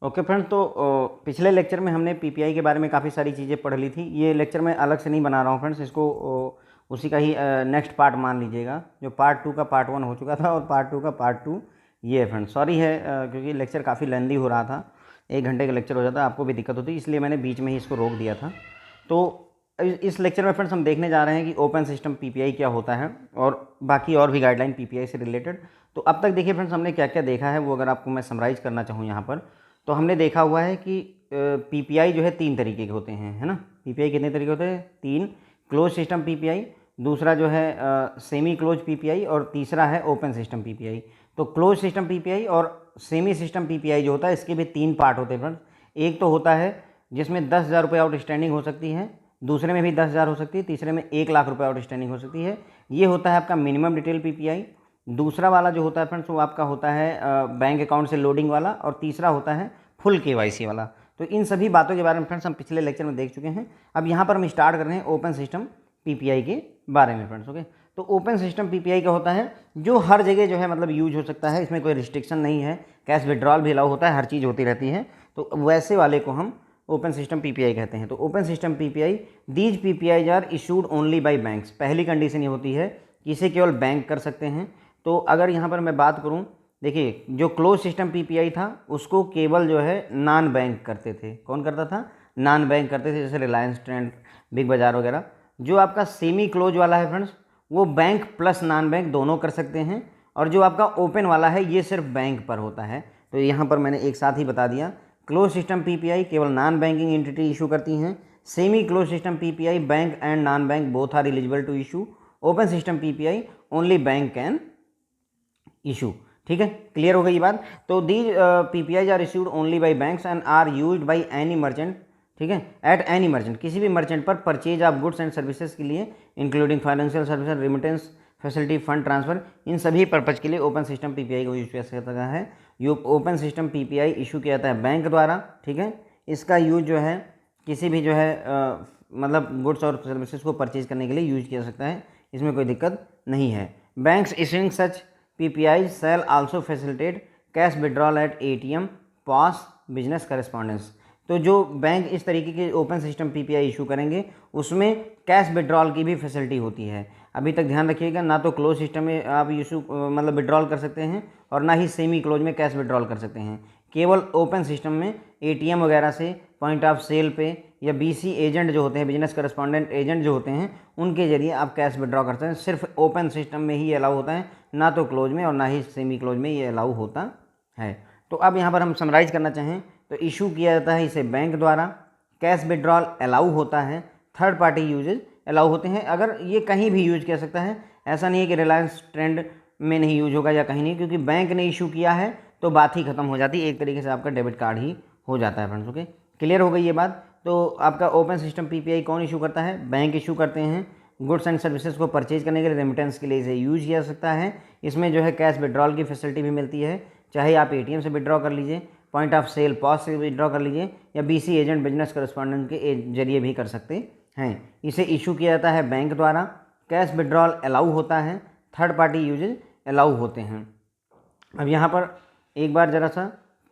Okay friends, तो पिछले lecture में हमने पीपीआई के बारे में काफ़ी सारी चीज़ें पढ़ ली थी। ये लेक्चर मैं अलग से नहीं बना रहा हूँ फ्रेंड्स, इसको उसी का ही नेक्स्ट पार्ट मान लीजिएगा। जो पार्ट 2 का पार्ट 1 हो चुका था और पार्ट 2 का पार्ट 2 ये है फ्रेंड्स। सॉरी है क्योंकि लेक्चर काफ़ी लेंदी हो रहा था, 1 घंटे का लेक्चर हो जाता, आपको भी दिक्कत होती, इसलिए मैंने बीच में ही इसको रोक दिया था। तो इस लेक्चर में फ्रेंड्स हम देखने जा रहे हैं कि ओपन सिस्टम पीपीआई क्या होता है और बाकी और भी गाइडलाइन पीपीआई से रिलेटेड। तो अब तक देखिए फ्रेंड्स, हमने क्या क्या देखा है वो अगर आपको मैं समराइज़ करना चाहूँ यहाँ पर, तो हमने देखा हुआ है कि पीपीआई जो है 3 तरीके के होते हैं, है ना। पीपीआई कितने तरीके होते हैं? 3। क्लोज सिस्टम पीपीआई, दूसरा जो है सेमी क्लोज पीपीआई और तीसरा है ओपन सिस्टम पीपीआई। तो क्लोज सिस्टम पीपीआई और सेमी सिस्टम पीपीआई जो होता है इसके भी 3 पार्ट होते हैं फ्रेंड्स। एक तो होता है जिसमें 10,000 रुपये आउटस्टैंडिंग हो सकती है, दूसरे में भी 10,000 हो सकती है, तीसरे में 1,00,000 रुपये आउटस्टैंडिंग हो सकती है। ये होता है आपका मिनिमम डिटेल पीपीआई। दूसरा वाला जो होता है फ्रेंड्स वो आपका होता है बैंक अकाउंट से लोडिंग वाला, और तीसरा होता है फुल केवाईसी वाला। तो इन सभी बातों के बारे में फ्रेंड्स हम पिछले लेक्चर में देख चुके हैं। अब यहाँ पर हम स्टार्ट कर रहे हैं ओपन सिस्टम पीपीआई के बारे में फ्रेंड्स। ओके, तो ओपन सिस्टम पीपीआई क्या होता है? जो हर जगह जो है मतलब यूज हो सकता है, इसमें कोई रिस्ट्रिक्शन नहीं है, कैश विड्रॉल भी अलाउ होता है, हर चीज़ होती रहती है। तो वैसे वाले को हम ओपन सिस्टम पीपीआई कहते हैं। तो open system PPI, these PPIs are issued only by banks. पहली कंडीशन ये होती है कि इसे केवल बैंक कर सकते हैं। तो अगर यहाँ पर मैं बात करूँ, देखिए जो क्लोज सिस्टम पीपीआई था उसको केवल जो है नॉन बैंक करते थे। कौन करता था? नॉन बैंक करते थे, जैसे रिलायंस ट्रेंड, बिग बाज़ार वगैरह। जो आपका सेमी क्लोज वाला है फ्रेंड्स, वो बैंक प्लस नॉन बैंक दोनों कर सकते हैं। और जो आपका ओपन वाला है ये सिर्फ बैंक पर होता है। तो यहाँ पर मैंने एक साथ ही बता दिया, क्लोज सिस्टम पीपीआई केवल नॉन बैंकिंग एंटिटी इशू करती हैं। Semi close system PPI bank and non bank both are eligible to issue. Open system PPI only bank can issue. ठीक है, क्लियर हो गई ये बात। तो these PPIs are issued only by banks and are used by any merchant. ठीक है, at any merchant, किसी भी मर्चेंट पर purchase of goods and services के लिए, including financial services, remittance facility, fund transfer, इन सभी पर्पज के लिए ओपन सिस्टम पीपीआई को यूज किया जाता है। ये ओपन सिस्टम पीपीआई इशू किया जाता है बैंक द्वारा। ठीक है, इसका यूज जो है किसी भी जो है मतलब गुड्स और सर्विसेज को परचेज करने के लिए यूज किया जा सकता है, इसमें कोई दिक्कत नहीं है। Banks issuing such PPI shall also facilitate cash withdrawal at ATM, POS, business correspondence. तो जो बैंक इस तरीके के ओपन सिस्टम पीपीआई इशू करेंगे उसमें कैश विड्रॉल की भी फैसिलिटी होती है। अभी तक ध्यान रखिएगा, ना तो क्लोज सिस्टम में आप इशू मतलब विड्रॉल कर सकते हैं और ना ही सेमी क्लोज में कैश विड्रॉल कर सकते हैं। केवल ओपन सिस्टम में एटीएम वगैरह से, पॉइंट ऑफ सेल पे, या बीसी एजेंट जो होते हैं, बिजनेस करेस्पॉन्डेंट एजेंट जो होते हैं, उनके जरिए आप कैश विड्रॉ करते हैं। सिर्फ ओपन सिस्टम में ही अलाउ होता है, ना तो क्लोज में और ना ही सेमी क्लोज में ये अलाउ होता है। तो अब यहाँ पर हम समराइज करना चाहें तो इशू किया जाता है इसे बैंक द्वारा, कैश विड्रॉल अलाउ होता है, थर्ड पार्टी यूजेज अलाउ होते हैं। अगर ये कहीं भी यूज किया सकता है, ऐसा नहीं है कि रिलायंस ट्रेंड में नहीं यूज होगा या कहीं नहीं, क्योंकि बैंक ने इशू किया है तो बात ही खत्म हो जाती है, एक तरीके से आपका डेबिट कार्ड ही हो जाता है फ्रेंड्स। ओके, क्लियर हो गई ये बात। तो आपका ओपन सिस्टम पीपीआई कौन इशू करता है? बैंक इशू करते हैं। गुड्स एंड सर्विसेज को परचेज करने के लिए, रेमिटेंस के लिए इसे यूज किया जा सकता है। इसमें जो है कैश विड्रॉल की फैसिलिटी भी मिलती है, चाहे आप एटीएम से विड्रॉ कर लीजिए, पॉइंट ऑफ सेल पॉस से विड्रॉ कर लीजिए, या बीसी एजेंट बिजनेस करेस्पॉन्डेंट के जरिए भी कर सकते हैं। इसे इशू किया जाता है बैंक द्वारा, कैश विड्रॉल अलाउ होता है, थर्ड पार्टी यूजेज अलाउ होते हैं। अब यहाँ पर एक बार ज़रा सा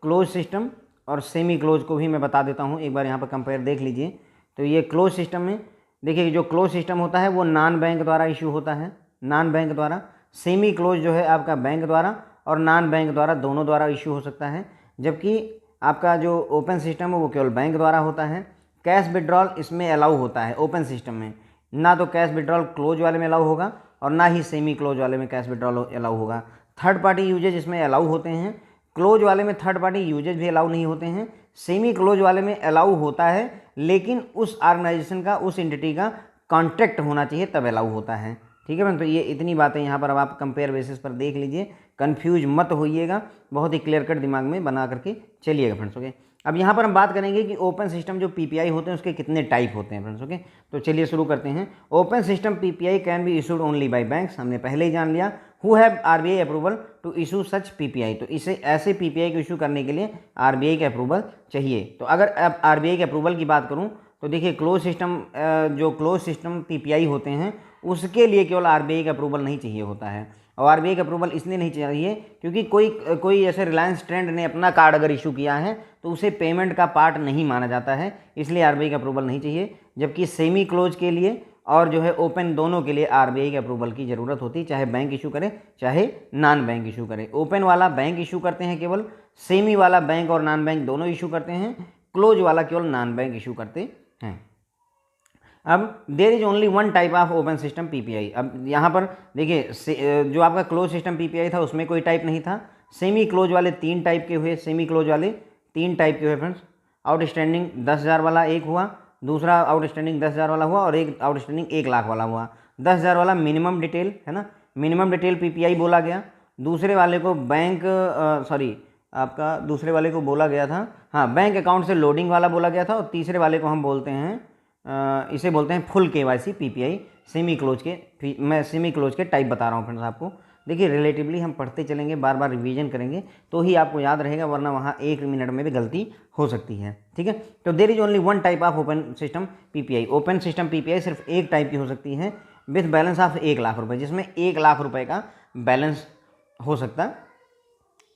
क्लोज सिस्टम और सेमी क्लोज को भी मैं बता देता हूँ, एक बार यहाँ पर कंपेयर देख लीजिए। तो ये क्लोज सिस्टम में देखिए, जो क्लोज सिस्टम होता है वो नॉन बैंक द्वारा इशू होता है, नॉन बैंक द्वारा। सेमी क्लोज जो है आपका बैंक द्वारा और नॉन बैंक द्वारा, दोनों द्वारा इशू हो सकता है। जबकि आपका जो ओपन सिस्टम है वो केवल बैंक द्वारा होता है। कैश विड्रॉल इसमें अलाउ होता है ओपन सिस्टम में, ना तो कैश विड्रॉल क्लोज वाले में अलाउ होगा और ना ही सेमी क्लोज वाले में कैश विड्रॉल अलाउ होगा। थर्ड पार्टी यूजेज इसमें अलाउ होते हैं। क्लोज वाले में थर्ड पार्टी यूजेज भी अलाउ नहीं होते हैं। सेमी क्लोज वाले में अलाउ होता है, लेकिन उस ऑर्गेनाइजेशन का, उस एंटिटी का कॉन्ट्रैक्ट होना चाहिए तब अलाउ होता है। ठीक है मैम, तो ये इतनी बातें यहाँ पर अब आप कंपेयर बेसिस पर देख लीजिए, कंफ्यूज मत होइएगा, बहुत ही क्लियर कट दिमाग में बना करके चलिएगा फ्रेंड्स। ओके, अब यहाँ पर हम बात करेंगे कि ओपन सिस्टम जो पीपीआई होते हैं उसके कितने टाइप होते हैं फ्रेंड्स। ओके, तो चलिए शुरू करते हैं। Open system PPI can be issued only by banks, हमने पहले ही जान लिया। Who have RBI approval to issue such PPI, तो इसे ऐसे पीपीआई को इशू करने के लिए आरबीआई का अप्रूवल चाहिए। तो अगर अब आरबीआई के अप्रूवल की बात करूँ तो देखिए, क्लोज सिस्टम जो क्लोज सिस्टम पीपीआई होते हैं उसके लिए केवल आरबीआई का अप्रूवल नहीं चाहिए होता है। और आरबीआई का अप्रूवल इसलिए नहीं चाहिए क्योंकि कोई ऐसे रिलायंस ट्रेंड ने अपना कार्ड अगर इशू किया है तो उसे पेमेंट का पार्ट नहीं माना जाता है, इसलिए आरबीआई का अप्रूवल नहीं चाहिए। जबकि सेमी क्लोज के लिए और जो है ओपन दोनों के लिए आरबीआई के अप्रूवल की ज़रूरत होती है, चाहे बैंक इशू करे चाहे नॉन बैंक इशू करे। ओपन वाला बैंक इशू करते हैं केवल, सेमी वाला बैंक और नॉन बैंक दोनों इशू करते हैं, क्लोज वाला केवल नॉन बैंक इशू करते हैं। अब there is only one type of open system PPI. अब यहाँ पर देखिए जो आपका क्लोज सिस्टम पीपीआई था उसमें कोई टाइप नहीं था, सेमी क्लोज वाले 3 टाइप के हुए, सेमी क्लोज वाले 3 टाइप के हुए फ्रेंड्स। आउटस्टैंडिंग 10,000 वाला एक हुआ, दूसरा आउटस्टैंडिंग 10,000 वाला हुआ और एक आउटस्टैंडिंग 1 लाख वाला हुआ। 10,000 वाला मिनिमम डिटेल है ना, मिनिमम डिटेल पीपीआई बोला गया। दूसरे वाले को दूसरे वाले को बोला गया था, हाँ, बैंक अकाउंट से लोडिंग वाला बोला गया था। और तीसरे वाले को हम बोलते हैं इसे बोलते हैं full KYC PPI. Semi close के टाइप बता रहा हूँ फ्रेंड्स आपको। देखिए रिलेटिवली हम पढ़ते चलेंगे, बार बार रिवीजन करेंगे तो ही आपको याद रहेगा, वरना वहाँ 1 मिनट में भी गलती हो सकती है, ठीक है। तो there is only one type of open system PPI. Open system PPI सिर्फ एक टाइप की हो सकती है विथ बैलेंस ऑफ 1 लाख रुपये, जिसमें 1 लाख रुपये का बैलेंस हो सकता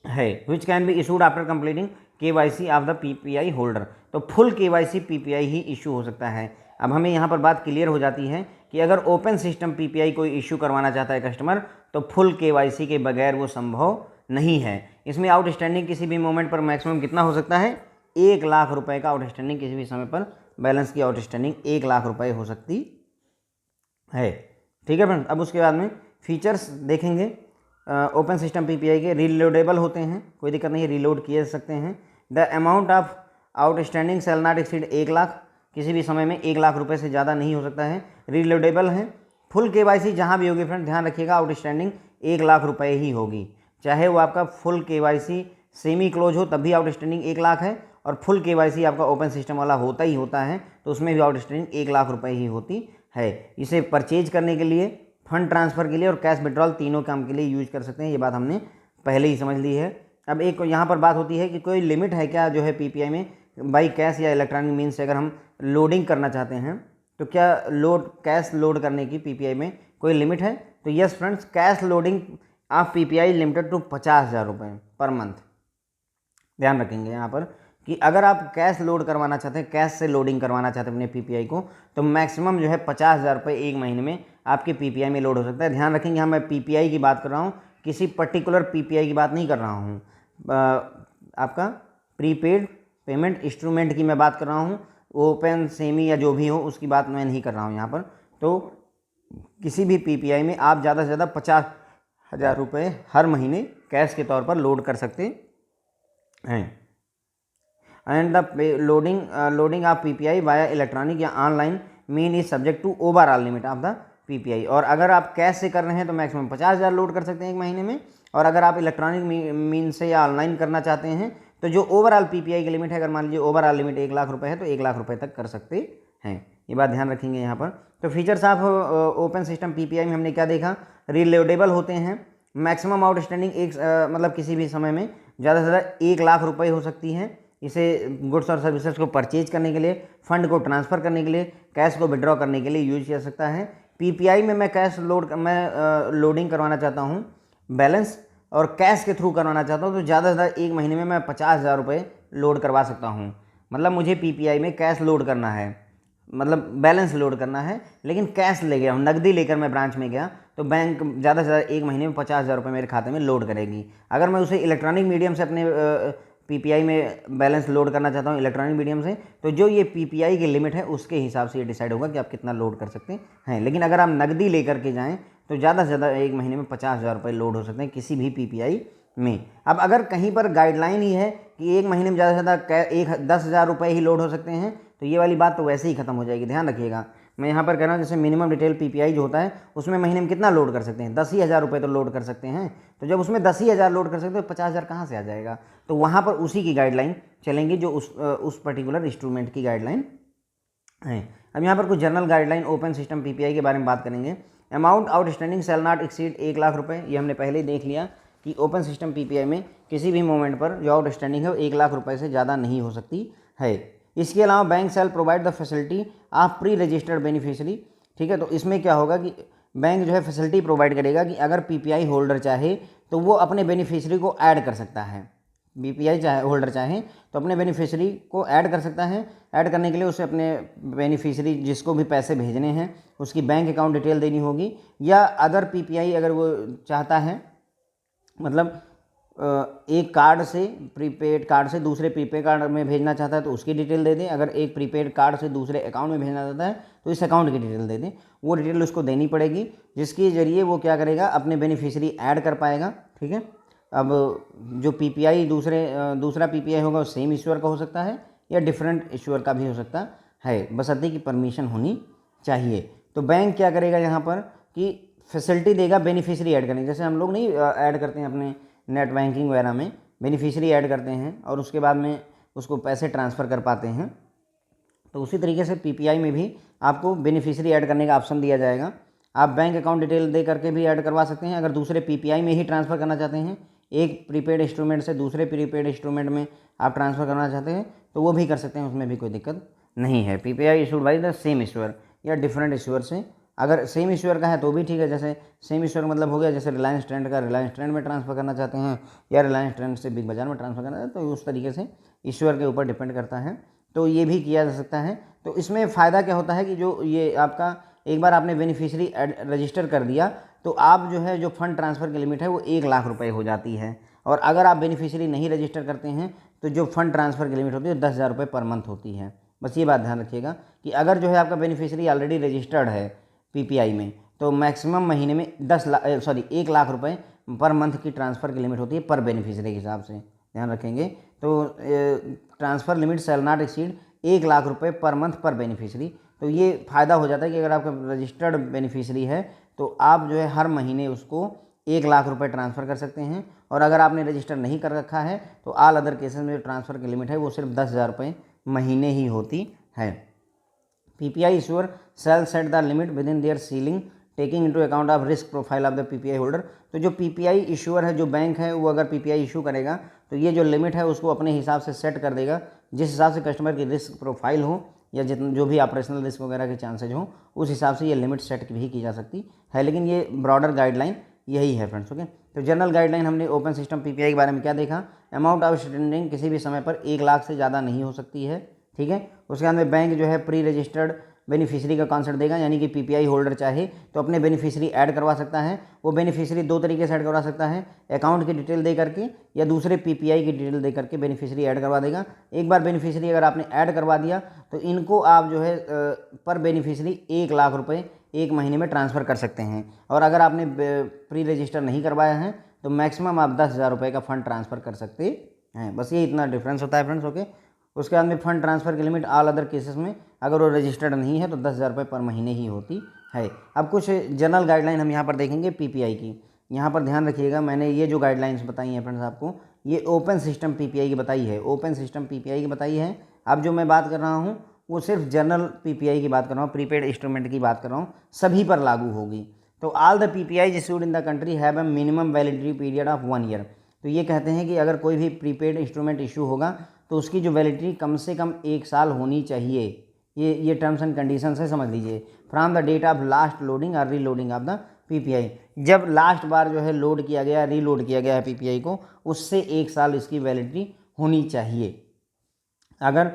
है, which can be issued after completing KYC of the PPI holder. तो फुल केवाईसी पीपीआई ही इशू हो सकता है। अब हमें यहाँ पर बात क्लियर हो जाती है कि अगर ओपन सिस्टम पीपीआई कोई इशू करवाना चाहता है कस्टमर, तो फुल केवाईसी के बगैर वो संभव नहीं है। इसमें आउटस्टैंडिंग किसी भी मोमेंट पर मैक्सिमम कितना हो सकता है, 1 लाख रुपए का आउटस्टैंडिंग, किसी भी समय पर बैलेंस की आउटस्टैंडिंग 1 लाख रुपए हो सकती है, ठीक है फ्रेंड। अब उसके बाद में फीचर्स देखेंगे ओपन सिस्टम पीपीआई के। रीलोडेबल होते हैं, कोई दिक्कत नहीं है, रीलोड किए जा सकते हैं। The amount of outstanding shall not exceed 1 lakh, किसी भी समय में 1 लाख रुपए से ज़्यादा नहीं हो सकता है। रीलोडेबल है। फुल केवाईसी जहाँ भी होगी फ्रेंड, ध्यान रखिएगा आउटस्टैंडिंग 1 लाख रुपए ही होगी, चाहे वो आपका फुल केवाईसी सेमी क्लोज हो तब भी आउटस्टैंडिंग 1 लाख है, और फुल केवाईसी आपका ओपन सिस्टम वाला होता ही होता है तो उसमें भी आउटस्टैंडिंग 1 लाख रुपए ही होती है। इसे परचेज करने के लिए, फंड ट्रांसफ़र के लिए और कैश विड्रॉल तीनों काम के लिए यूज कर सकते हैं, ये बात हमने पहले ही समझ ली है। अब एक यहाँ पर बात होती है कि कोई लिमिट है क्या जो है पीपीआई में, बाई कैश या इलेक्ट्रॉनिक मीन्स से अगर हम लोडिंग करना चाहते हैं तो क्या कैश लोड करने की पीपीआई में कोई लिमिट है? तो yes friends, cash loading of PPI limited to 50,000 रुपये पर मंथ। ध्यान रखेंगे यहाँ पर कि अगर आप कैश लोड करवाना चाहते हैं, कैश से लोडिंग करवाना चाहते हैं अपने पीपीआई को, तो मैक्सिमम जो है 50,000 रुपये एक महीने में आपके पीपीआई में लोड हो सकता है। ध्यान रखेंगे, यहाँ मैं पीपीआई की बात कर रहा हूँ, किसी पर्टिकुलर पीपीआई की बात नहीं कर रहा हूँ। आपका प्रीपेड पेमेंट इंस्ट्रूमेंट की मैं बात कर रहा हूँ, ओपन सेमी या जो भी हो उसकी बात मैं नहीं कर रहा हूँ यहाँ पर। तो किसी भी पीपीआई में आप ज़्यादा से ज़्यादा 50,000 रुपये हर महीने कैश के तौर पर लोड कर सकते हैं। And the loading of PPI via electronic या online mean is subject to overall limit of the PPI. और अगर आप कैश से कर रहे हैं तो मैक्सिमम 50,000 लोड कर सकते हैं एक महीने में, और अगर आप इलेक्ट्रॉनिक मीन से या ऑनलाइन करना चाहते हैं तो जो ओवरऑल पीपीआई की लिमिट है, अगर मान लीजिए ओवरऑल लिमिट 1 लाख रुपए है तो 1 लाख रुपए तक कर सकते हैं, ये बात ध्यान रखेंगे यहाँ पर। तो features of open system PPI में हमने क्या देखा, रीलोडेबल होते हैं, मैक्सिमम आउटस्टैंडिंग मतलब किसी भी समय में ज़्यादा से ज़्यादा 1 लाख रुपए हो सकती है। इसे गुड्स और सर्विसेज को परचेज करने के लिए, फंड को ट्रांसफ़र करने के लिए, कैश को विड्रॉ करने के लिए यूज किया सकता है। पीपीआई में मैं लोडिंग करवाना चाहता हूँ बैलेंस और कैश के थ्रू करवाना चाहता हूँ तो ज़्यादा से ज़्यादा एक महीने में मैं 50,000 रुपये लोड करवा सकता हूँ। मतलब मुझे पीपीआई में कैश लोड करना है, मतलब बैलेंस लोड करना है, लेकिन कैश ले गया हूँ, नकदी लेकर मैं ब्रांच में गया तो बैंक ज़्यादा से ज़्यादा एक महीने में 50,000 रुपये मेरे खाते में लोड करेगी। अगर मैं उसे इलेक्ट्रॉनिक मीडियम से अपने पीपीआई में बैलेंस लोड करना चाहता हूँ इलेक्ट्रॉनिक मीडियम से, तो जो ये पीपीआई की लिमिट है उसके हिसाब से ये डिसाइड होगा कि आप कितना लोड कर सकते हैं। लेकिन अगर आप नकदी लेकर के जाएँ तो ज़्यादा से ज़्यादा एक महीने में 50,000 रुपये लोड हो सकते हैं किसी भी पीपीआई में। अब अगर कहीं पर गाइडलाइन ही है कि एक महीने में ज़्यादा से ज़्यादा 10,000 रुपये ही लोड हो सकते हैं, तो ये वाली बात तो वैसे ही खत्म हो जाएगी। ध्यान रखिएगा, मैं यहाँ पर कह रहा हूँ जैसे मिनिमम डिटेल पीपीआई जो होता है उसमें महीने में कितना लोड कर सकते हैं, 10,000 रुपये तो लोड कर सकते हैं। तो जब उसमें 10,000 लोड कर सकते हैं तो 50,000 कहाँ से आ जाएगा? तो वहाँ पर उसी की गाइडलाइन चलेंगी जो उस पर्टिकुलर इंस्ट्रूमेंट की गाइडलाइन है। अब यहाँ पर कुछ general guideline open system PPI के बारे में बात करेंगे। Amount outstanding shall not exceed 1 lakh रुपये, ये हमने पहले ही देख लिया कि ओपन सिस्टम पीपीआई में किसी भी मोमेंट पर जो आउटस्टैंडिंग है वो 1 लाख रुपये से ज़्यादा नहीं हो सकती है। इसके अलावा bank shell provide the facility of pre registered beneficiary. ठीक है, तो इसमें क्या होगा कि बैंक जो है फैसिलिटी प्रोवाइड करेगा कि अगर पीपीआई होल्डर चाहे तो वो अपने बेनिफिशियरी को ऐड कर सकता है। पीपीआई चाहे होल्डर चाहे तो अपने बेनिफिशियरी को ऐड कर सकता है। ऐड करने के लिए उसे अपने बेनिफिशियरी जिसको भी पैसे भेजने हैं उसकी बैंक अकाउंट डिटेल देनी होगी, या अदर पीपीआई अगर वो चाहता है, मतलब एक कार्ड से, प्रीपेड कार्ड से दूसरे प्रीपेड कार्ड में भेजना चाहता है तो उसकी डिटेल दे दें। अगर एक प्रीपेड कार्ड से दूसरे अकाउंट में भेजना चाहता है तो इस अकाउंट की डिटेल दे दें। वो डिटेल उसको देनी पड़ेगी, जिसके जरिए वो क्या करेगा, अपने बेनिफिशियरी ऐड कर पाएगा। ठीक है। अब जो पीपीआई दूसरा पीपीआई होगा वो सेम इश्यूअर का हो सकता है या डिफरेंट इश्यूअर का भी हो सकता है, बशर्ते की परमिशन होनी चाहिए। तो बैंक क्या करेगा यहाँ पर कि फैसिलिटी देगा बेनिफिशियरी ऐड करने की। जैसे हम लोग नहीं ऐड करते हैं अपने नेट बैंकिंग वगैरह में, बेनिफिशियरी ऐड करते हैं और उसके बाद में उसको पैसे ट्रांसफ़र कर पाते हैं, तो उसी तरीके से पीपीआई में भी आपको बेनिफिशियरी ऐड करने का ऑप्शन दिया जाएगा। आप बैंक अकाउंट डिटेल दे करके भी ऐड करवा सकते हैं। अगर दूसरे पीपीआई में ही ट्रांसफ़र करना चाहते हैं, एक प्रीपेड इंस्ट्रूमेंट से दूसरे प्रीपेड इंस्ट्रूमेंट में आप ट्रांसफ़र करना चाहते हैं तो वो भी कर सकते हैं, उसमें भी कोई दिक्कत नहीं है। PPI issued by the same issuer या डिफरेंट इश्यूअर से, अगर सेम इश्यूअर का है तो भी ठीक है। जैसे सेम इश्यूअर मतलब हो गया, जैसे रिलायंस ट्रेंड का रिलायंस ट्रेंड में ट्रांसफ़र करना चाहते हैं या रिलायंस ट्रेंड से बिग बाज़ार में ट्रांसफ़र करना है, तो उस तरीके से इश्यूअर के ऊपर डिपेंड करता है, तो ये भी किया जा सकता है। तो इसमें फ़ायदा क्या होता है कि जो ये आपका एक बार आपने बेनिफिशियरी रजिस्टर कर दिया तो आप जो है जो फंड ट्रांसफ़र की लिमिट है वो 1 लाख रुपए हो जाती है। और अगर आप बेनिफिशियरी नहीं रजिस्टर करते हैं तो जो फंड ट्रांसफ़र की लिमिट होती है 10,000 रुपये पर मंथ होती है। बस ये बात ध्यान रखिएगा कि अगर जो है आपका बेनिफिशियरी ऑलरेडी रजिस्टर्ड है पीपीआई में तो मैक्सिमम महीने में 1 लाख रुपए पर मंथ की ट्रांसफ़र की लिमिट होती है पर बेनिफिशियरी के हिसाब से, ध्यान रखेंगे। तो transfer limit shall not exceed 1 lakh रुपए पर मंथ पर बेनिफिशियरी। तो ये फ़ायदा हो जाता है कि अगर आपका रजिस्टर्ड बेनिफिशियरी है तो आप जो है हर महीने उसको 1 लाख रुपए ट्रांसफ़र कर सकते हैं। और अगर आपने रजिस्टर नहीं कर रखा है तो ऑल अदर केसेस में जो ट्रांसफ़र की लिमिट है वो सिर्फ 10,000 रुपये महीने ही होती है। PPI issuer shall set the limit within their ceiling taking into account of risk profile of the PPI holder. तो जो पीपीआई इशूअर है, जो बैंक है, वो अगर पीपीआई इशू करेगा तो ये जो लिमिट है उसको अपने हिसाब से सेट कर देगा, जिस हिसाब से कस्टमर की रिस्क प्रोफाइल हो या जितना जो भी ऑपरेशनल रिस्क वगैरह के चांसेज हो उस हिसाब से ये लिमिट सेट भी की जा सकती है। लेकिन ये ब्रॉडर गाइडलाइन यही है फ्रेंड्स। ओके, तो जनरल गाइडलाइन हमने ओपन सिस्टम पीपीआई के बारे में क्या देखा, अमाउंट ऑफ स्टैंडिंग किसी भी समय पर 1 लाख से ज़्यादा नहीं हो सकती है। ठीक है। उसके बाद में बैंक जो है प्री रजिस्टर्ड बेनिफिशियरी का कॉन्सेप्ट देगा, यानी कि पीपीआई होल्डर चाहे तो अपने बेनिफिशियरी ऐड करवा सकता है। वो बेनिफिशियरी 2 तरीके से ऐड करवा सकता है, अकाउंट की डिटेल दे करके या दूसरे पीपीआई की डिटेल दे करके बेनिफिशियरी ऐड करवा देगा। एक बार बेनिफिशियरी अगर आपने ऐड करवा दिया तो इनको आप जो है पर बेनिफिशियरी 1 लाख रुपये 1 महीने में ट्रांसफ़र कर सकते हैं। और अगर आपने प्री रजिस्टर नहीं करवाया है तो मैक्सिमम आप 10,000 रुपये का फ़ंड ट्रांसफ़र कर सकते हैं। बस ये इतना डिफरेंस होता है फ्रेंड्स। ओके, उसके बाद में फ़ंड ट्रांसफ़र की लिमिट ऑल अदर केसेस में अगर वो रजिस्टर्ड नहीं है तो 10,000 रुपये पर महीने ही होती है। अब कुछ जनरल गाइडलाइन हम यहाँ पर देखेंगे पीपीआई की। यहाँ पर ध्यान रखिएगा, मैंने ये जो गाइडलाइंस बताई हैं फ्रेंड्स आपको, ये ओपन सिस्टम पीपीआई की बताई है, ओपन सिस्टम पीपीआई की बताई है। अब जो मैं बात कर रहा हूँ वो सिर्फ जनरल पीपीआई की बात कर रहा हूँ, प्रीपेड इंस्ट्रूमेंट की बात कर रहा हूँ, सभी पर लागू होगी। तो all the PPI issued in the country have a minimum validity period of 1 year. तो ये कहते हैं कि अगर कोई भी प्रीपेड इंस्ट्रूमेंट इशू होगा तो उसकी जो वैलिडिटी कम से कम 1 साल होनी चाहिए। ये टर्म्स एंड कंडीशन है, समझ लीजिए। From the date of last loading और रीलोडिंग ऑफ द पीपीआई, जब लास्ट बार जो है लोड किया गया, रीलोड किया गया है पीपीआई को, उससे 1 साल इसकी वैलिडिटी होनी चाहिए। अगर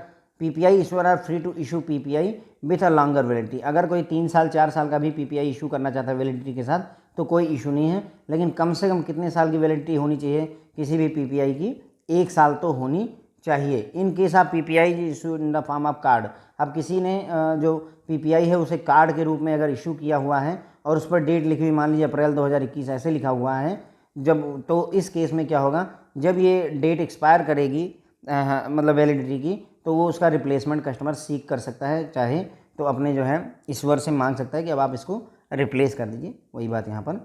PPI issuer are free to issue PPI with a longer validity, अगर कोई 3 साल 4 साल का भी पीपीआई इशू करना चाहता है वैलिडिटी के साथ तो कोई इशू नहीं है। लेकिन कम से कम कितने साल की वैलिडिटी होनी चाहिए किसी भी पीपीआई की, 1 साल तो होनी चाहिए। In case of PPI issue in the form of card, अब किसी ने जो पीपीआई है उसे कार्ड के रूप में अगर इशू किया हुआ है और उस पर डेट लिखी हुई, मान लीजिए अप्रैल 2021 ऐसे लिखा हुआ है, जब तो इस केस में क्या होगा, जब ये डेट एक्सपायर करेगी मतलब वैलिडिटी की, तो वो उसका रिप्लेसमेंट कस्टमर सीख कर सकता है, चाहे तो अपने जो है ईश्वर से मांग सकता है कि अब आप इसको रिप्लेस कर दीजिए। वही बात यहाँ पर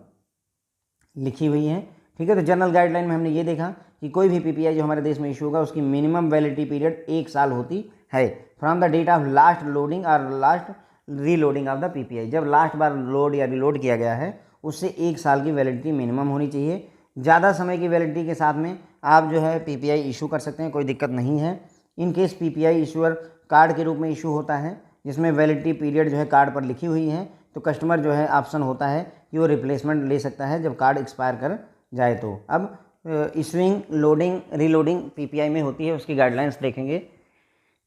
लिखी हुई है। ठीक है। तो जनरल गाइडलाइन में हमने ये देखा कि कोई भी पीपीआई जो हमारे देश में इशू होगा उसकी मिनिमम वैलिडिटी पीरियड 1 साल होती है from the date of last loading और last reloading of the PPI. जब लास्ट बार लोड या रिलोड किया गया है उससे 1 साल की वैलिडिटी मिनिमम होनी चाहिए। ज़्यादा समय की वैलिडिटी के साथ में आप जो है पीपीआई इशू कर सकते हैं, कोई दिक्कत नहीं है। In case PPI issuer card के रूप में इशू होता है जिसमें वैलिडिटी पीरियड जो है कार्ड पर लिखी हुई है, तो कस्टमर जो है ऑप्शन होता है कि वो रिप्लेसमेंट ले सकता है जब कार्ड एक्सपायर कर जाए। तो अब इशूइंग, लोडिंग, रीलोडिंग पीपीआई में होती है, उसकी गाइडलाइंस देखेंगे।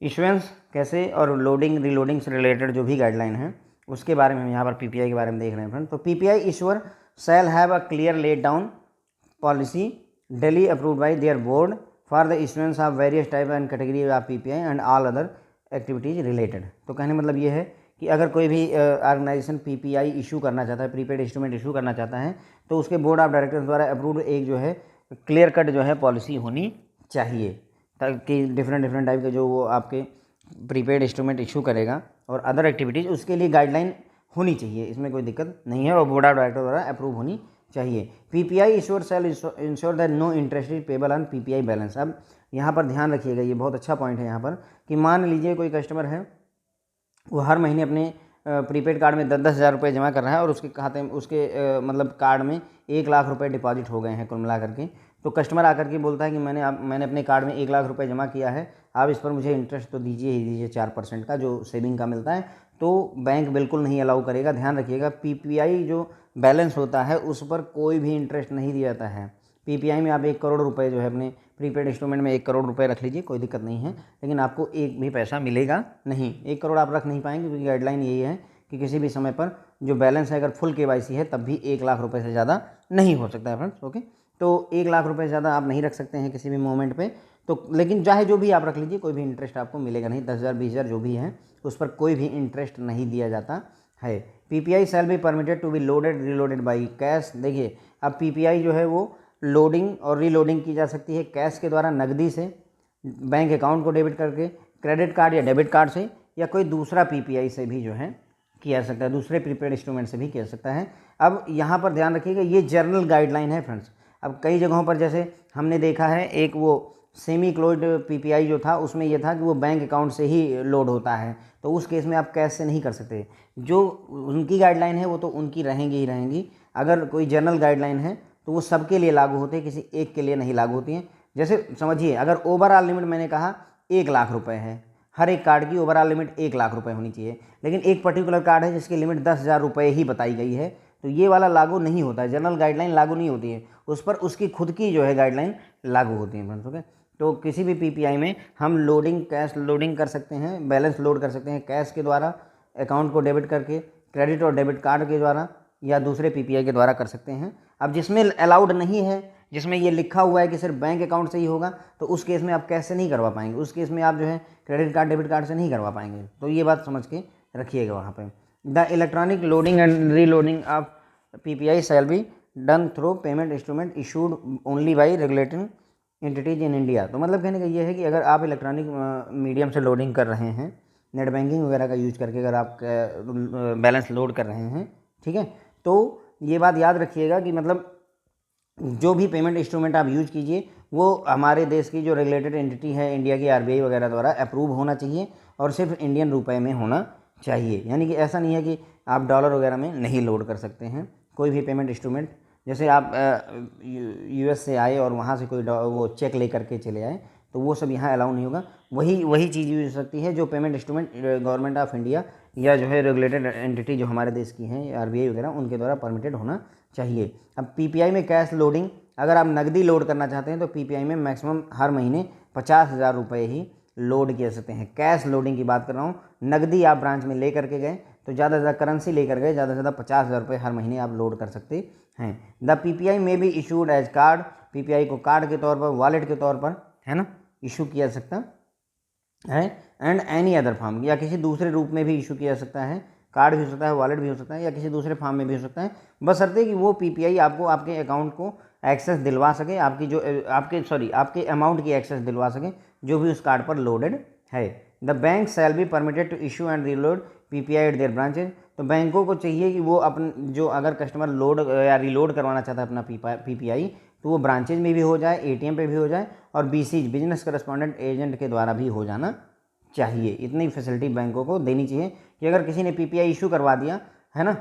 इशुएंस कैसे और लोडिंग रीलोडिंग से रिलेटेड जो भी गाइडलाइन है उसके बारे में हम यहाँ पर पीपीआई के बारे में देख रहे हैं फ्रेंड। तो PPI issuer shall have a clear let down policy daily approved by there board for the issuance of various type and category of PPI and all other activities related. तो कहने मतलब ये है कि अगर कोई भी ऑर्गेनाइजेशन पीपीआई इशू करना चाहता है, प्रीपेड इंस्ट्रूमेंट इशू करना चाहता है, तो उसके बोर्ड ऑफ डायरेक्टर्स द्वारा अप्रूव्ड एक जो है क्लियर कट जो है पॉलिसी होनी चाहिए, ताकि डिफरेंट टाइप के जो वो आपके प्रीपेड इंस्ट्रूमेंट इशू करेगा और अदर एक्टिविटीज़, उसके लिए गाइडलाइन होनी चाहिए, इसमें कोई दिक्कत नहीं है और बोर्ड ऑफ डायरेक्टर द्वारा अप्रूव होनी चाहिए। PPI issuer shall ensure that no interest is payable on PPI balance. अब यहाँ पर ध्यान रखिएगा, ये बहुत अच्छा पॉइंट है यहाँ पर कि मान लीजिए कोई कस्टमर है, वो हर महीने अपने प्रीपेड कार्ड में 10-10 हज़ार रुपये जमा कर रहा है और उसके खाते में उसके मतलब कार्ड में 1 लाख रुपए डिपॉजिट हो गए हैं कुल मिला करके। तो कस्टमर आकर के बोलता है कि मैंने अपने कार्ड में 1 लाख रुपए जमा किया है, आप इस पर मुझे इंटरेस्ट तो दीजिए ही दीजिए 4% का जो सेविंग का मिलता है। तो बैंक बिल्कुल नहीं अलाउ करेगा। ध्यान रखिएगा, पीपीआई जो बैलेंस होता है उस पर कोई भी इंटरेस्ट नहीं दिया जाता है। पीपीआई में आप 1 करोड़ रुपए जो है अपने प्रीपेड इंस्ट्रूमेंट में 1 करोड़ रुपए रख लीजिए, कोई दिक्कत नहीं है, लेकिन आपको एक भी पैसा मिलेगा नहीं। 1 करोड़ आप रख नहीं पाएंगे क्योंकि गाइडलाइन यही है कि किसी भी समय पर जो बैलेंस है अगर फुल केवाईसी है तब भी 1 लाख रुपए से ज़्यादा नहीं हो सकता है फ्रेंड्स। ओके, तो 1 लाख रुपए से ज़्यादा आप नहीं रख सकते हैं किसी भी मोमेंट पे। तो लेकिन चाहे जो भी आप रख लीजिए, कोई भी इंटरेस्ट आपको मिलेगा नहीं। 10,000 20,000 जो भी है उस पर कोई भी इंटरेस्ट नहीं दिया जाता है। PPI shall be permitted to be loaded reloaded by cash. देखिए, अब पीपीआई जो है वो लोडिंग और रीलोडिंग की जा सकती है कैश के द्वारा, नकदी से, बैंक अकाउंट को डेबिट करके, क्रेडिट कार्ड या डेबिट कार्ड से, या कोई दूसरा पीपीआई से भी जो है किया जा सकता है, दूसरे प्रीपेड इंस्ट्रूमेंट से भी किया जा सकता है। अब यहाँ पर ध्यान रखिएगा, ये जनरल गाइडलाइन है फ्रेंड्स। अब कई जगहों पर जैसे हमने देखा है, एक वो सेमी क्लोज्ड पीपीआई जो था उसमें यह था कि वो बैंक अकाउंट से ही लोड होता है, तो उस केस में आप कैश से नहीं कर सकते। जो उनकी गाइडलाइन है वो तो उनकी रहेंगी ही रहेंगी। अगर कोई जनरल गाइडलाइन है तो वो सबके लिए लागू होती है, किसी एक के लिए नहीं लागू होती हैं। जैसे समझिए, अगर ओवरऑल लिमिट मैंने कहा 1 लाख रुपए है, हर एक कार्ड की ओवरऑल लिमिट 1 लाख रुपए होनी चाहिए, लेकिन एक पर्टिकुलर कार्ड है जिसकी लिमिट 10,000 रुपये ही बताई गई है, तो ये वाला लागू नहीं होता है, जनरल गाइडलाइन लागू नहीं होती है, उस पर उसकी खुद की जो है गाइडलाइन लागू होती है फ्रेंड्स। ओके, तो किसी भी पीपीआई में हम लोडिंग, कैश लोडिंग कर सकते हैं, बैलेंस लोड कर सकते हैं कैश के द्वारा, अकाउंट को डेबिट करके, क्रेडिट और डेबिट कार्ड के द्वारा, या दूसरे पीपीआई के द्वारा कर सकते हैं। अब जिसमें अलाउड नहीं है, जिसमें ये लिखा हुआ है कि सिर्फ बैंक अकाउंट से ही होगा, तो उस केस में आप कैश से नहीं करवा पाएंगे, उस केस में आप जो है क्रेडिट कार्ड डेबिट कार्ड से नहीं करवा पाएंगे। तो ये बात समझ के रखिएगा वहाँ पे। The electronic loading and reloading of PPI shall be done through payment instrument issued only by regulating entities in India. तो मतलब कहने का ये है कि अगर आप इलेक्ट्रॉनिक मीडियम से लोडिंग कर रहे हैं, नेट बैंकिंग वगैरह का यूज करके अगर आप बैलेंस लोड कर रहे हैं, ठीक है, तो ये बात याद रखिएगा कि मतलब जो भी पेमेंट इंस्ट्रूमेंट आप यूज कीजिए वो हमारे देश की जो रेगुलेटेड एंटिटी है इंडिया की, आरबीआई वगैरह द्वारा अप्रूव होना चाहिए और सिर्फ इंडियन रुपए में होना चाहिए। यानी कि ऐसा नहीं है कि आप डॉलर वगैरह में नहीं लोड कर सकते हैं कोई भी पेमेंट इंस्ट्रूमेंट। जैसे आप यूएस से आए और वहाँ से कोई वो चेक ले करके चले आए, तो वो सब यहाँ अलाउ नहीं होगा। वही चीज़ यूज हो सकती है जो payment instrument government of India या जो है रेगुलेटेड एंटिटी जो हमारे देश की हैं, आरबीआई वगैरह, उनके द्वारा परमिटेड होना चाहिए। अब पीपीआई में कैश लोडिंग, अगर आप नकदी लोड करना चाहते हैं तो पीपीआई में मैक्सिमम हर महीने 50,000 रुपये ही लोड किए सकते हैं। कैश लोडिंग की बात कर रहा हूँ, नकदी आप ब्रांच में ले करके गए तो ज़्यादा से ज़्यादा करेंसी लेकर गए, ज़्यादा से ज़्यादा 50,000 रुपये हर महीने आप लोड कर सकते हैं। द पीपीआई में भी इशूड एज कार्ड, पीपीआई को कार्ड के तौर पर, वॉलेट के तौर पर, है ना, इशू किया जा सकता है, एंड एनी अदर फॉर्म, या किसी दूसरे रूप में भी इशू किया जा सकता है। कार्ड भी हो सकता है, वॉलेट भी हो सकता है, या किसी दूसरे फॉर्म में भी हो सकता है, बशर्ते कि वो पीपीआई आपको आपके अकाउंट को एक्सेस दिलवा सके, आपके अमाउंट की एक्सेस दिलवा सके जो भी उस कार्ड पर लोडेड है। The bank shall be permitted to issue and reload PPI at their branches. तो बैंकों को चाहिए कि वो अपन जो अगर कस्टमर लोड या रीलोड करवाना चाहता है अपना पीपीआई, तो वो ब्रांचेज में भी हो जाए, एटीएम पे भी हो जाए, और बीसीज बिजनेस करस्पॉन्डेंट एजेंट के द्वारा भी हो जाना चाहिए। इतनी फैसिलिटी बैंकों को देनी चाहिए कि अगर किसी ने पीपीआई इशू करवा दिया है ना,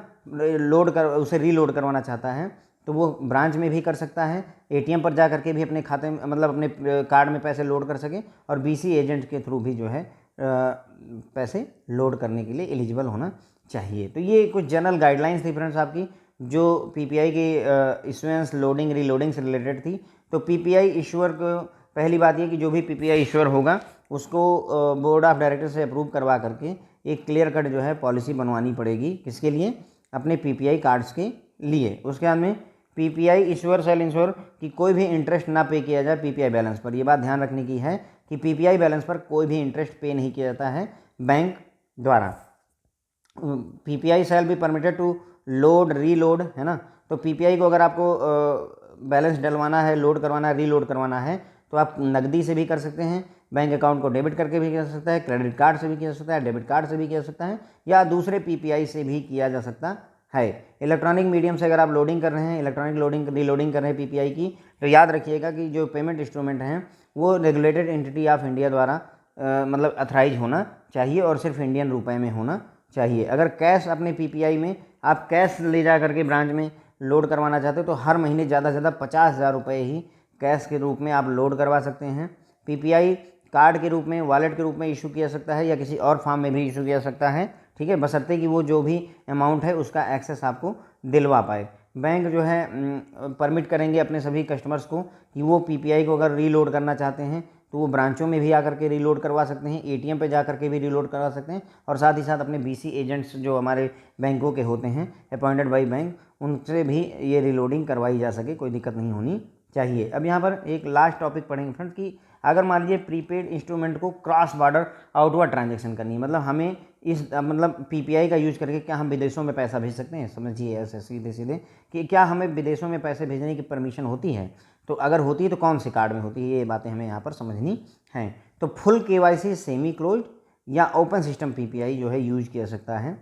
उसे रीलोड करवाना चाहता है, तो वो ब्रांच में भी कर सकता है, एटीएम पर जा करके भी अपने खाते में, मतलब अपने कार्ड में पैसे लोड कर सके, और बीसी एजेंट के थ्रू भी जो है पैसे लोड करने के लिए एलिजिबल होना चाहिए। तो ये कुछ जनरल गाइडलाइंस थी फ्रेंड्स आपकी, जो पीपीआई के इशुएंस, लोडिंग, रीलोडिंग से रिलेटेड थी। तो पीपीआई इशूअर को पहली बात ये कि जो भी पीपीआई इशूअर होगा उसको बोर्ड ऑफ डायरेक्टर से अप्रूव करवा करके एक क्लियर कट जो है पॉलिसी बनवानी पड़ेगी। किसके लिए? अपने पीपीआई कार्ड्स के लिए। उसके बाद में पीपीआई इशूअर शैल इंश्योर कि कोई भी इंटरेस्ट ना पे किया जाए पीपीआई बैलेंस पर। ये बात ध्यान रखने की है कि पीपीआई बैलेंस पर कोई भी इंटरेस्ट पे नहीं किया जाता है बैंक द्वारा। PPI shall be permitted to load, reload, है ना। तो पीपीआई को अगर आपको बैलेंस डलवाना है, लोड करवाना है, रीलोड करवाना है तो आप नकदी से भी कर सकते हैं, बैंक अकाउंट को डेबिट करके भी कर सकता है, क्रेडिट कार्ड से भी किया जा सकता है, डेबिट कार्ड से भी किया जा सकता है, या दूसरे पीपीआई से भी किया जा सकता है। इलेक्ट्रॉनिक मीडियम से अगर आप लोडिंग कर रहे हैं, इलेक्ट्रॉनिक लोडिंग, रीलोडिंग कर रहे हैं पीपीआई की, तो याद रखिएगा कि जो पेमेंट इंस्ट्रूमेंट हैं वो रेगुलेटेड एंटिटी ऑफ इंडिया द्वारा मतलब अथराइज होना चाहिए और सिर्फ इंडियन रुपए में होना चाहिए। अगर कैश अपने पीपीआई में आप कैश ले जा करके ब्रांच में लोड करवाना चाहते हो तो हर महीने ज़्यादा से ज़्यादा 50,000 रुपये ही कैश के रूप में आप लोड करवा सकते हैं। पीपीआई कार्ड के रूप में, वॉलेट के रूप में इशू किया सकता है या किसी और फॉर्म में भी इशू किया सकता है, ठीक है, बशर्ते कि वो जो भी अमाउंट है उसका एक्सेस आपको दिलवा पाए। बैंक जो है परमिट करेंगे अपने सभी कस्टमर्स को कि वो पीपीआई को अगर रीलोड करना चाहते हैं तो वो ब्रांचों में भी आकर के रीलोड करवा सकते हैं, एटीएम पे जा करके भी रीलोड करवा सकते हैं, और साथ ही साथ अपने बीसी एजेंट्स जो हमारे बैंकों के होते हैं अपॉइंटेड बाई बैंक, उनसे भी ये रीलोडिंग करवाई जा सके, कोई दिक्कत नहीं होनी चाहिए। अब यहाँ पर एक लास्ट टॉपिक पढ़ेंगे फ्रेंड्स कि अगर मान लीजिए प्रीपेड इंस्ट्रूमेंट को क्रॉस बॉर्डर आउटवर्ड ट्रांजैक्शन करनी है, मतलब हमें इस मतलब पीपीआई का यूज करके क्या हम विदेशों में पैसा भेज सकते हैं? समझिए ऐसे सीधे सीधे कि क्या हमें विदेशों में पैसे भेजने की परमिशन होती है, तो अगर होती है तो कौन से कार्ड में होती है, ये बातें हमें यहाँ पर समझनी है। तो फुल केवाईसी, सेमी क्लोज्ड या ओपन सिस्टम पीपीआई जो है यूज किया सकता है।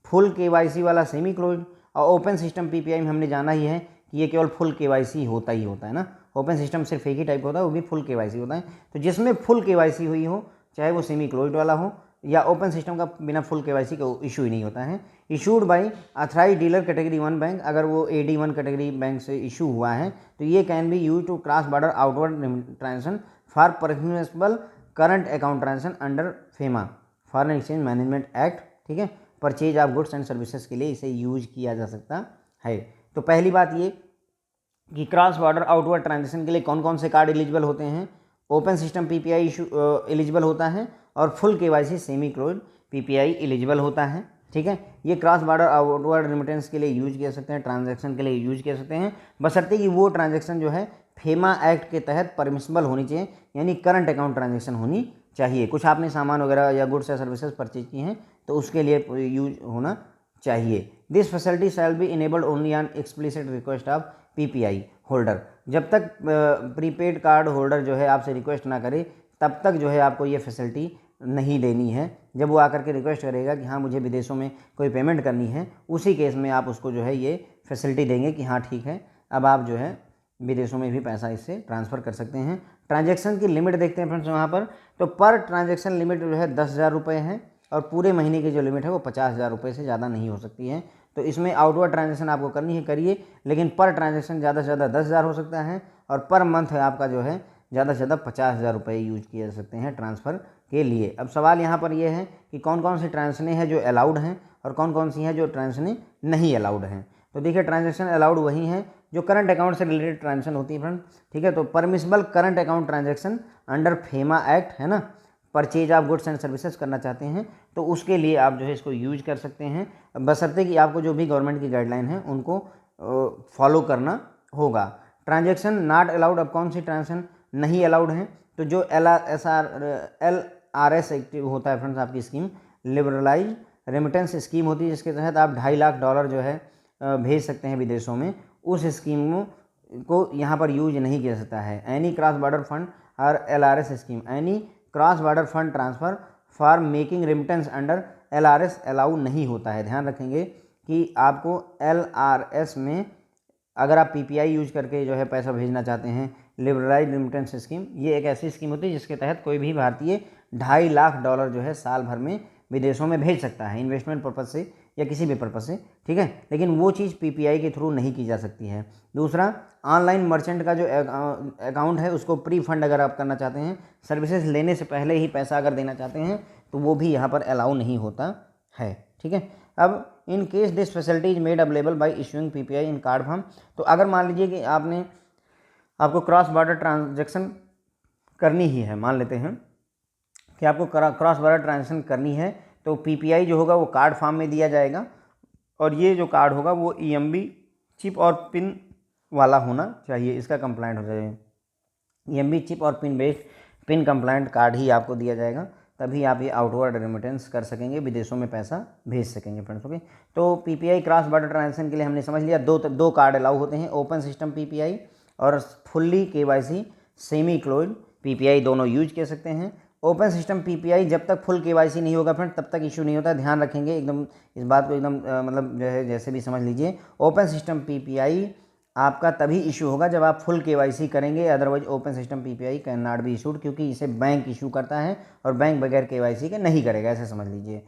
फुल केवाईसी वाला सेमी क्लोज्ड और ओपन सिस्टम पीपीआई में हमने जाना ही है कि ये केवल फुल केवाईसी होता ही होता है ना। ओपन सिस्टम सिर्फ एक ही टाइप होता है, वो भी फुल केवाईसी होता है। तो जिसमें फुल केवाईसी हुई हो, चाहे वो सेमी क्लोज्ड वाला हो या ओपन सिस्टम का बिना फुल केवाईसी का इशू ही नहीं होता है। Issued by authorise dealer category 1 bank, अगर वो AD1 कैटेगरी बैंक से इशू हुआ है तो ये can be use to cross border outward transaction for permissible current account transaction under FEMA, foreign exchange management act, ठीक है। Purchase of goods and services के लिए इसे यूज किया जा सकता है। तो पहली बात ये कि क्रॉस बॉर्डर आउटवर्ड ट्रांजैक्शन के लिए कौन कौन से कार्ड एलिजिबल होते हैं? Open system PPI issue eligible होता है और full KYC semi closed PPI eligible होता है, ठीक है। ये क्रॉस बॉर्डर आउटवर्ड रेमिटेंस के लिए यूज किया सकते हैं, ट्रांजैक्शन के लिए यूज किया सकते हैं, बशर्ते कि वो ट्रांजैक्शन जो है फेमा एक्ट के तहत परमिसिबल होनी चाहिए, यानी करंट अकाउंट ट्रांजैक्शन होनी चाहिए। कुछ आपने सामान वगैरह या गुड्स या सर्विसेज परचेज की हैं तो उसके लिए यूज होना चाहिए। This facility shall be enabled only on explicit request of PPI holder. जब तक प्रीपेड कार्ड होल्डर जो है आपसे रिक्वेस्ट ना करे तब तक जो है आपको ये फैसिलिटी नहीं देनी है। जब वो आकर के रिक्वेस्ट करेगा कि हाँ मुझे विदेशों में कोई पेमेंट करनी है, उसी केस में आप उसको जो है ये फैसिलिटी देंगे कि हाँ ठीक है, अब आप जो है विदेशों में भी पैसा इससे ट्रांसफ़र कर सकते हैं। ट्रांजैक्शन की लिमिट देखते हैं फ्रेंड्स वहाँ पर, तो पर ट्रांजैक्शन लिमिट जो है 10,000 रुपये है और पूरे महीने की जो लिमिट है वो 50,000 रुपये से ज़्यादा नहीं हो सकती है। तो इसमें आउटवर्ड ट्रांजैक्शन आपको करनी है करिए, लेकिन पर ट्रांजैक्शन ज़्यादा से ज़्यादा 10,000 हो सकता है और पर मंथ आपका जो है ज़्यादा से ज़्यादा 50,000 रुपये यूज किए जा सकते हैं ट्रांसफ़र के लिए। अब सवाल यहाँ पर यह है कि कौन कौन सी ट्रांजैक्शनें हैं जो अलाउड हैं और कौन कौन सी हैं जो ट्रांजैक्शनें नहीं अलाउड हैं। तो देखिए ट्रांजैक्शन अलाउड वही हैं जो करंट अकाउंट से रिलेटेड ट्रांजैक्शन होती है फ्रेंड, ठीक है। तो permissible current account transaction under FEMA act, है ना, purchase of goods and services करना चाहते हैं तो उसके लिए आप जो है इसको यूज कर सकते हैं, बशर्ते कि आपको जो भी गवर्नमेंट की गाइडलाइन है उनको फॉलो करना होगा। ट्रांजैक्शन नॉट अलाउड, अब कौन सी ट्रांजैक्शन नहीं अलाउड हैं? तो जो LRS एक्टिव होता है फ्रेंड्स आपकी स्कीम, लिबरलाइज रेमिटेंस स्कीम होती है, जिसके तहत आप $2.5 लाख जो है भेज सकते हैं विदेशों में, उस स्कीम को यहाँ पर यूज नहीं किया सकता है। एनी क्रॉस बॉर्डर फंड और LRS scheme, any cross border fund transfer for making remittance under LRS allow नहीं होता है। ध्यान रखेंगे कि आपको LRS में अगर आप पीपीआई यूज करके जो है पैसा भेजना चाहते हैं, लिबरलाइज रेमिटेंस स्कीम, ये एक ऐसी स्कीम होती है जिसके तहत कोई भी भारतीय $2.5 लाख जो है साल भर में विदेशों में भेज सकता है, इन्वेस्टमेंट पर्पज़ से या किसी भी पर्पज़ से, ठीक है। लेकिन वो चीज़ पीपीआई के थ्रू नहीं की जा सकती है। दूसरा, ऑनलाइन मर्चेंट का जो अकाउंट है उसको प्री फंड अगर आप करना चाहते हैं, सर्विसेज लेने से पहले ही पैसा अगर देना चाहते हैं तो वो भी यहाँ पर अलाउ नहीं होता है, ठीक है। अब in case this facility is made available by issuing PPI in card form, तो अगर मान लीजिए कि आपको क्रॉस बॉर्डर ट्रांजैक्शन करनी ही है, मान लेते हैं कि आपको क्रॉस बॉर्डर ट्रांजैक्शन करनी है, तो पीपीआई जो होगा वो कार्ड फॉर्म में दिया जाएगा, और ये जो कार्ड होगा वो ईएमबी चिप और पिन वाला होना चाहिए, इसका कंप्लाइंट हो जाएगा। ईएमबी चिप और pin based pin compliant card ही आपको दिया जाएगा, तभी आप ये आउटवर्ड रेमिटेंस कर सकेंगे, विदेशों में पैसा भेज सकेंगे फ्रेंड्स। ओके, तो पीपीआई क्रॉस बॉर्डर ट्रांजैक्शन के लिए हमने समझ लिया दो कार्ड अलाउ होते हैं, ओपन सिस्टम पीपीआई और fully KYC semi closed PPI, दोनों यूज कर सकते हैं। ओपन सिस्टम पीपीआई जब तक फुल केवाईसी नहीं होगा फ्रेंड तब तक इशू नहीं होता, ध्यान रखेंगे एकदम इस बात को, एकदम मतलब जो है जैसे भी समझ लीजिए। ओपन सिस्टम पीपीआई आपका तभी इशू होगा जब आप फुल केवाईसी करेंगे, otherwise open system PPI can not be issued, क्योंकि इसे बैंक इशू करता है और बैंक बगैर केवाईसी के नहीं करेगा, ऐसे समझ लीजिए।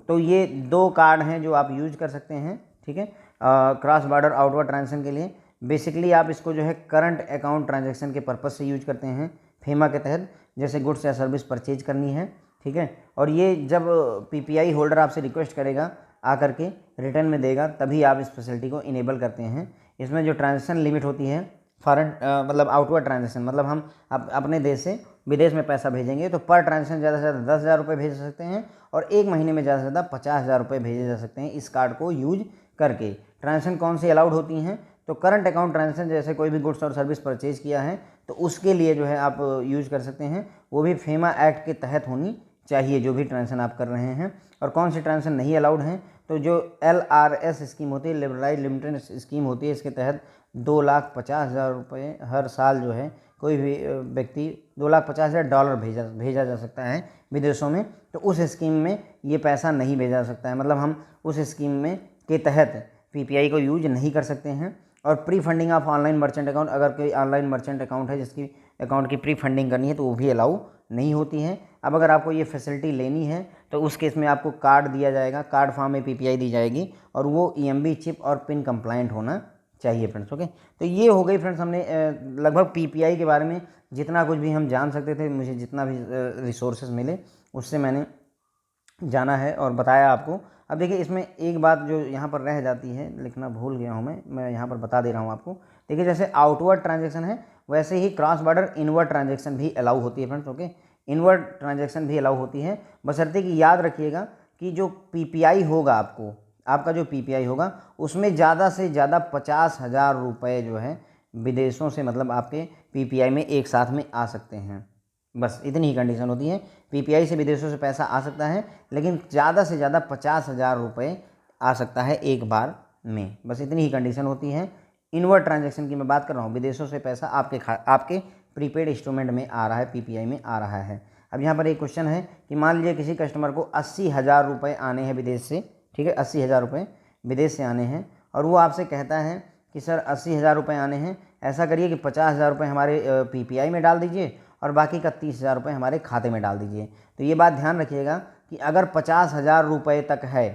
तो ये दो कार्ड हैं जो आप यूज कर सकते हैं, ठीक है, क्रॉस बॉर्डर आउटवर्ड ट्रांजैक्शन के लिए। बेसिकली आप इसको जो है करंट अकाउंट ट्रांजैक्शन के पर्पज़ से यूज करते हैं फेमा के तहत, जैसे गुड्स या सर्विस परचेज करनी है, ठीक है। और ये जब पीपीआई होल्डर आपसे रिक्वेस्ट करेगा आकर के रिटर्न में देगा, तभी आप इस फैसिलिटी को इनेबल करते हैं। इसमें जो ट्रांजैक्शन लिमिट होती है फॉरेन मतलब आउटवर्ड ट्रांजैक्शन, मतलब हम अपने देश से विदेश में पैसा भेजेंगे तो पर ट्रांजैक्शन ज़्यादा से ज़्यादा 10,000 रुपये भेज सकते हैं, और एक महीने में ज़्यादा से ज़्यादा 50,000 रुपये भेजे जा सकते हैं इस कार्ड को यूज करके। ट्रांजैक्शन कौन सी अलाउड होती हैं, तो करंट अकाउंट ट्रांजैक्शन, जैसे कोई भी गुड्स और सर्विस परचेज किया है तो उसके लिए जो है आप यूज कर सकते हैं, वो भी फेमा एक्ट के तहत होनी चाहिए जो भी ट्रांजैक्शन आप कर रहे हैं। और कौन सी ट्रांजैक्शन नहीं अलाउड हैं, तो जो LRS स्कीम होती है, लिबरलाइज लिमिटेड स्कीम होती है, इसके तहत 2,50,000 रुपये हर साल जो है कोई भी व्यक्ति $2,50,000 भेजा जा सकता है विदेशों में, तो उस स्कीम में ये पैसा नहीं भेजा जा सकता है, मतलब हम उस स्कीम में के तहत पीपीआई को यूज नहीं कर सकते हैं। और pre funding of online merchant account, अगर कोई ऑनलाइन मर्चेंट अकाउंट है जिसकी अकाउंट की प्री फंडिंग करनी है तो वो भी अलाउ नहीं होती है। अब अगर आपको ये फैसिलिटी लेनी है तो उस केस में आपको कार्ड दिया जाएगा, कार्ड फॉर्म में पीपीआई दी जाएगी, और वो ईएमबी चिप और पिन कंप्लाइंट होना चाहिए फ्रेंड्स। ओके, तो ये हो गई फ्रेंड्स, हमने लगभग पीपीआई के बारे में जितना कुछ भी हम जान सकते थे, मुझे जितना भी रिसोर्सेज मिले उससे मैंने जाना है और बताया आपको। अब देखिए इसमें एक बात जो यहाँ पर रह जाती है, लिखना भूल गया हूँ मैं यहाँ पर बता दे रहा हूँ आपको। देखिए जैसे आउटवर्ड ट्रांजैक्शन है वैसे ही क्रॉस बॉर्डर इनवर्ड ट्रांजैक्शन भी अलाउ होती है फ्रेंड्स। ओके, इनवर्ड ट्रांजैक्शन भी अलाउ होती है, बशर्ते कि याद रखिएगा कि जो पीपीआई होगा आपका जो पीपीआई होगा उसमें ज़्यादा से ज़्यादा 50,000 रुपये जो है विदेशों से, मतलब आपके पीपीआई में एक साथ में आ सकते हैं, बस इतनी ही कंडीशन होती है। पीपीआई से विदेशों से पैसा आ सकता है, लेकिन ज़्यादा से ज़्यादा 50,000 रुपये आ सकता है एक बार में, बस इतनी ही कंडीशन होती है। इनवर्ड ट्रांजैक्शन की मैं बात कर रहा हूँ, विदेशों से पैसा आपके प्रीपेड इंस्ट्रूमेंट में आ रहा है, पीपीआई में आ रहा है। अब यहाँ पर एक क्वेश्चन है कि मान लीजिए किसी कस्टमर को 80,000 रुपये आने हैं विदेश से, ठीक है, 80,000 रुपये विदेश से आने हैं, और वो आपसे कहता है कि सर 80,000 रुपये आने हैं, ऐसा करिए कि 50,000 रुपये हमारे पीपीआई में डाल दीजिए और बाकी का 30,000 रुपये हमारे खाते में डाल दीजिए। तो ये बात ध्यान रखिएगा कि अगर 50,000 रुपये तक है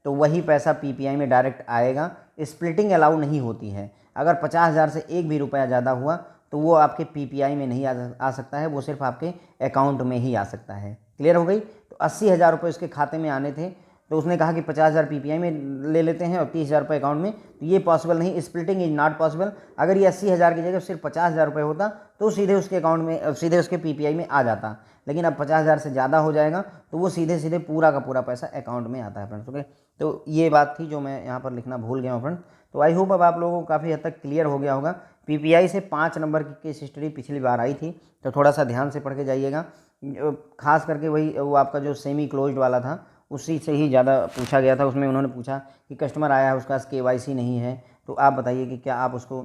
तो वही पैसा पीपीआई में डायरेक्ट आएगा, स्प्लिटिंग अलाउ नहीं होती है। अगर 50,000 से एक भी रुपया ज़्यादा हुआ तो वो आपके पीपीआई में नहीं आ सकता है, वो सिर्फ आपके अकाउंट में ही आ सकता है। क्लियर हो गई? तो 80,000 रुपये उसके खाते में आने थे, तो उसने कहा कि 50,000 पीपीआई में ले लेते हैं और 30,000 रुपये अकाउंट में, तो ये पॉसिबल नहीं, स्प्लिटिंग इज नॉट पॉसिबल। अगर ये 80,000 की जगह सिर्फ 50,000 रुपये होता तो सीधे उसके अकाउंट में, सीधे उसके पीपीआई में आ जाता, लेकिन अब 50,000 से ज़्यादा हो जाएगा तो वो सीधे सीधे पूरा का पूरा पैसा अकाउंट में आता है फ्रेंड्स। ओके, तो ये बात थी जो मैं यहाँ पर लिखना भूल गया हूँ फ्रेंड्स। तो आई होप अब आप लोगों को काफ़ी हद तक क्लियर हो गया होगा। पीपीआई से 5 नंबर की केस हिस्ट्री पिछली बार आई थी, तो थोड़ा सा ध्यान से पढ़ के जाइएगा, खास करके वही वो आपका जो सेमी क्लोज्ड वाला था उसी से ही ज़्यादा पूछा गया था। उसमें उन्होंने पूछा कि कस्टमर आया है, उसका केवाईसी नहीं है, तो आप बताइए कि क्या आप उसको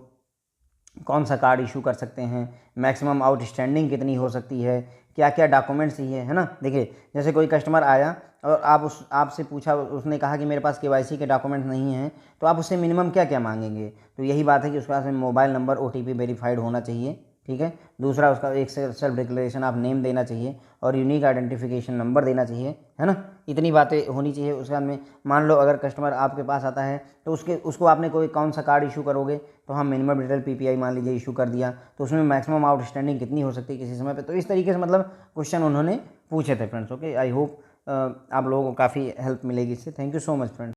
कौन सा कार्ड इशू कर सकते हैं, मैक्सिमम आउटस्टैंडिंग कितनी हो सकती है, क्या क्या डॉक्यूमेंट्स चाहिए, है ना। देखिए जैसे कोई कस्टमर आया और आपसे पूछा, उसने कहा कि मेरे पास केवाईसी के डॉक्यूमेंट्स नहीं हैं, तो आप उससे मिनिमम क्या क्या मांगेंगे। तो यही बात है कि उसके पास मोबाइल नंबर ओटीपी वेरीफाइड होना चाहिए, ठीक है। दूसरा उसका एक सेल्फ डिक्लेरेशन आप नेम देना चाहिए और यूनिक आइडेंटिफिकेशन नंबर देना चाहिए, है ना। इतनी बातें होनी चाहिए। उसके बाद में मान लो अगर कस्टमर आपके पास आता है तो उसको आपने कोई कौन सा कार्ड इशू करोगे, तो हम मिनिमम डिटेल पीपीआई मान लीजिए इशू कर दिया, तो उसमें मैक्सिमम आउटस्टैंडिंग कितनी हो सकती है किसी समय पे। तो इस तरीके से मतलब क्वेश्चन उन्होंने पूछे थे फ्रेंड्स। ओके, आई होप आप लोगों को काफ़ी हेल्प मिलेगी इससे। Thank you so much friends.